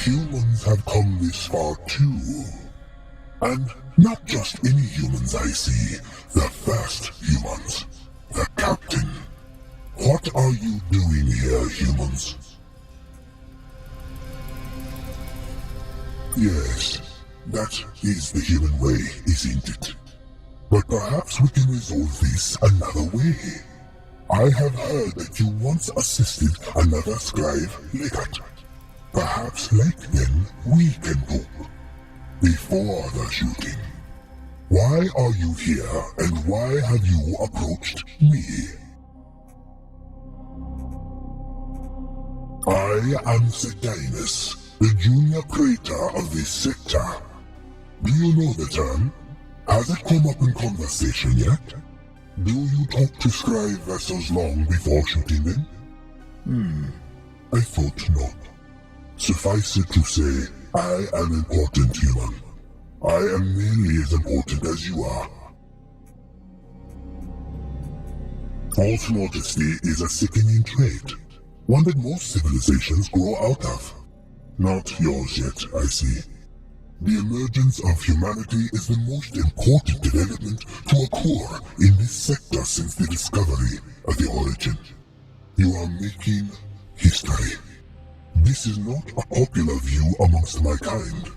Humans have come this far too. And not just any humans I see, the first humans. The captain. What are you doing here, humans? Yes, that is the human way, isn't it? But perhaps we can resolve this another way. I have heard that you once assisted another Scryve legate. Perhaps like them we can talk. Before the shooting. Why are you here and why have you approached me? I am Cydinus, the junior Praetor of this sector. Do you know the term? Has it come up in conversation yet? Do you talk to Scryve vessels long before shooting them? I thought not. Suffice it to say, I am important, human. I am nearly as important as you are. False modesty is a sickening trait, one that most civilizations grow out of. Not yours yet, I see. The emergence of humanity is the most important development to occur in this sector since the discovery of the origin. You are making history. This is not a popular view amongst my kind.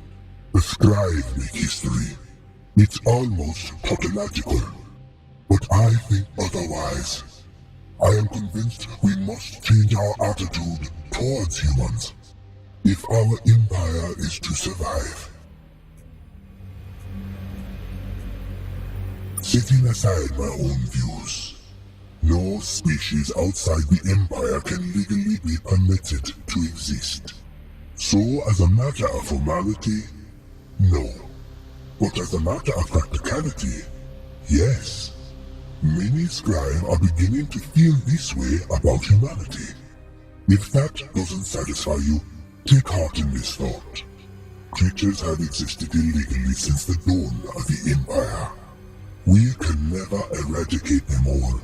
The Scryve make history. It's almost tautological. But I think otherwise. I am convinced we must change our attitude towards humans if our empire is to survive. Setting aside my own views, no species outside the Empire can legally be permitted to exist. So, as a matter of formality, no. But as a matter of practicality, yes. Many Scryve are beginning to feel this way about humanity. If that doesn't satisfy you, take heart in this thought. Creatures have existed illegally since the dawn of the Empire. We can never eradicate them all.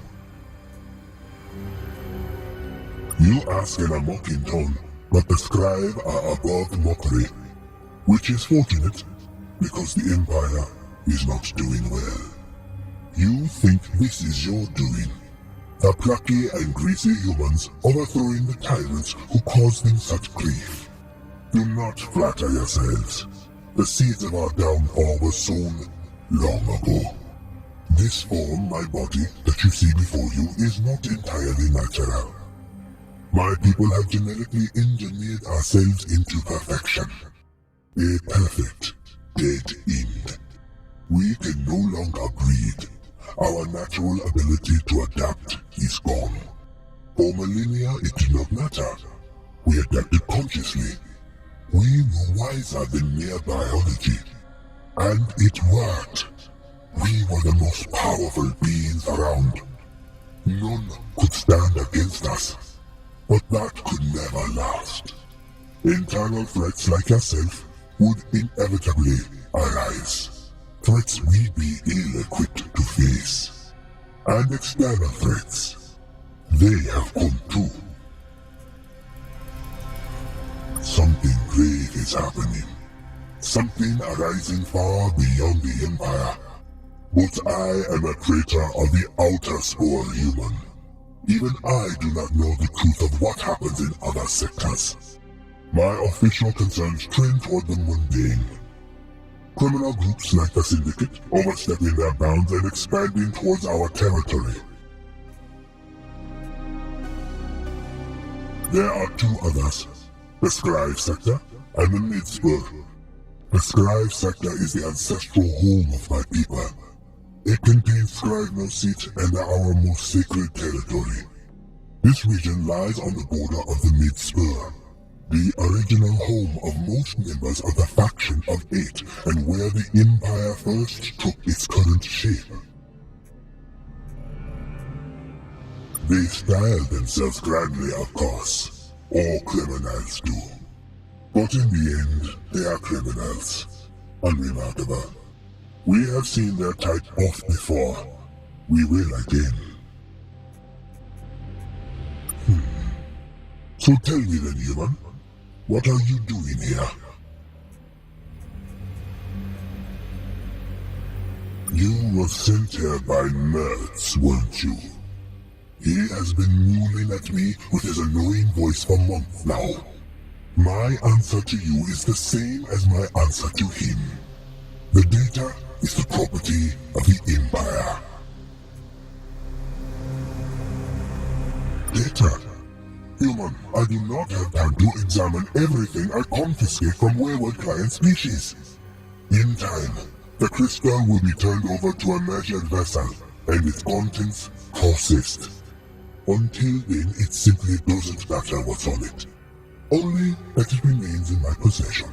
You ask in a mocking tone, but the Scryve are above mockery, which is fortunate, because the Empire is not doing well. You think this is your doing, the plucky and greasy humans overthrowing the tyrants who caused them such grief. Do not flatter yourselves. The seeds of our downfall were sown long ago. This form, my body, that you see before you, is not entirely natural. My people have genetically engineered ourselves into perfection. A perfect dead end. We can no longer breed. Our natural ability to adapt is gone. For millennia, it did not matter. We adapted consciously. We were wiser than mere biology. And it worked. We were the most powerful beings around. None could stand against us. But that could never last. Internal threats like yourself would inevitably arise. Threats we'd be ill-equipped to face. And external threats, they have come too. Something grave is happening. Something arising far beyond the Empire. But I am a Praetor of the outer spore human. Even I do not know the truth of what happens in other sectors. My official concerns trend toward the mundane. Criminal groups like the Syndicate overstepping their bounds and expanding towards our territory. There are two others, the Scryve sector and the Mid-Spur. The Scryve sector is the ancestral home of my people. It contains Scryve no seat and our most sacred territory. This region lies on the border of the Mid-Spur, the original home of most members of the faction of 8 and where the Empire first took its current shape. They style themselves grandly, of course. All criminals do. But in the end, they are criminals. Unremarkable. We have seen their type off before. We will again. So tell me then, human. What are you doing here? You were sent here by Mertz, weren't you? He has been mewling at me with his annoying voice for months now. My answer to you is the same as my answer to him. The data is the property of the Empire. Data? Human, I do not have time to examine everything I confiscate from wayward client species. In time, the crystal will be turned over to a measured vessel, and its contents processed. Until then, it simply doesn't matter what's on it. Only that it remains in my possession.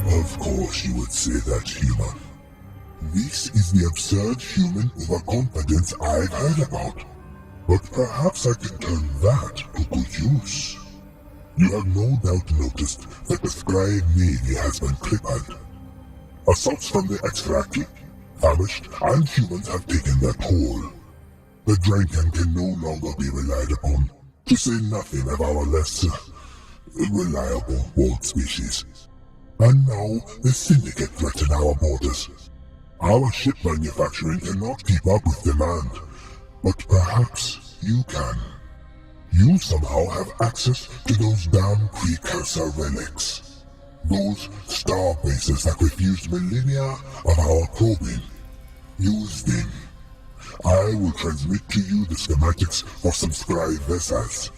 Of course you would say that, human. This is the absurd human overconfidence I've heard about. But perhaps I can turn that to good use. You have no doubt noticed that the Scryve navy has been crippled. Assaults from the extracted, famished, and humans have taken their toll. The Dranken can no longer be relied upon, to say nothing of our less reliable world species. And now the Syndicate threaten our borders. Our ship manufacturing cannot keep up with demand, but perhaps you can. You somehow have access to those damn precursor relics. Those star bases that refused millennia of our probing. Use them. I will transmit to you the schematics for some Scryve vessels.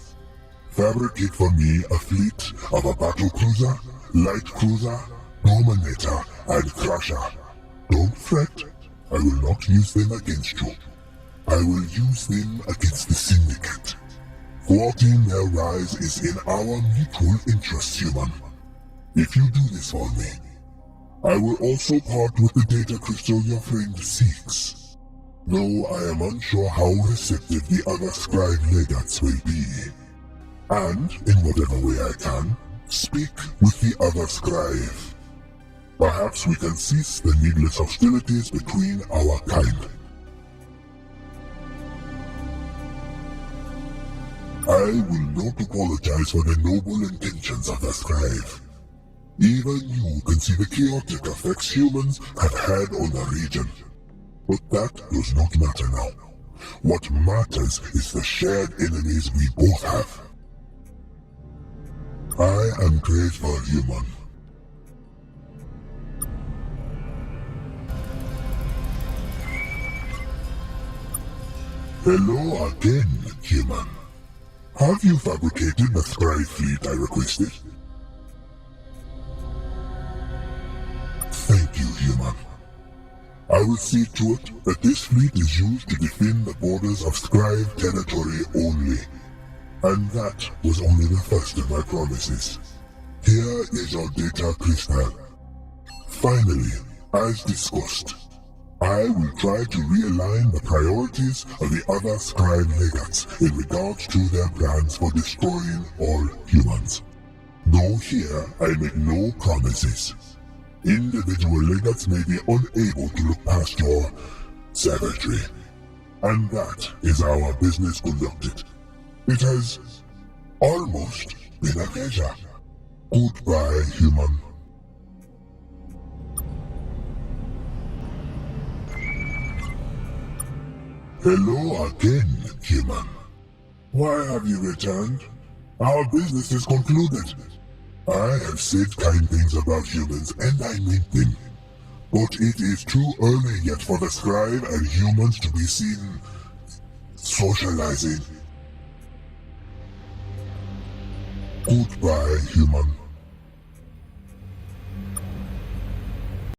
Fabricate for me a fleet of a battle cruiser, light cruiser, dominator, and crusher. Don't fret, I will not use them against you. I will use them against the Syndicate. Thwarting their rise is in our mutual interest, human. If you do this for me, I will also part with the data crystal your friend seeks. Though I am unsure how receptive the other Scryve legates will be. And, in whatever way I can, speak with the other Scryve. Perhaps we can cease the needless hostilities between our kind. I will not apologize for the noble intentions of the Scryve. Even you can see the chaotic effects humans have had on the region. But that does not matter now. What matters is the shared enemies we both have. I am Praetor, human. Hello again, human. Have you fabricated the Scryve fleet I requested? Thank you, human. I will see to it that this fleet is used to defend the borders of Scryve territory only. And that was only the first of my promises. Here is your data crystal. Finally, as discussed, I will try to realign the priorities of the other Scryve legates in regards to their plans for destroying all humans. Though here I make no promises. Individual legates may be unable to look past your savagery. And that is how our business conducted. It has almost been a pleasure. Goodbye, human. Hello again, human. Why have you returned? Our business is concluded. I have said kind things about humans, and I meant them. But it is too early yet for the Scryve and humans to be seen socializing. Goodbye, human.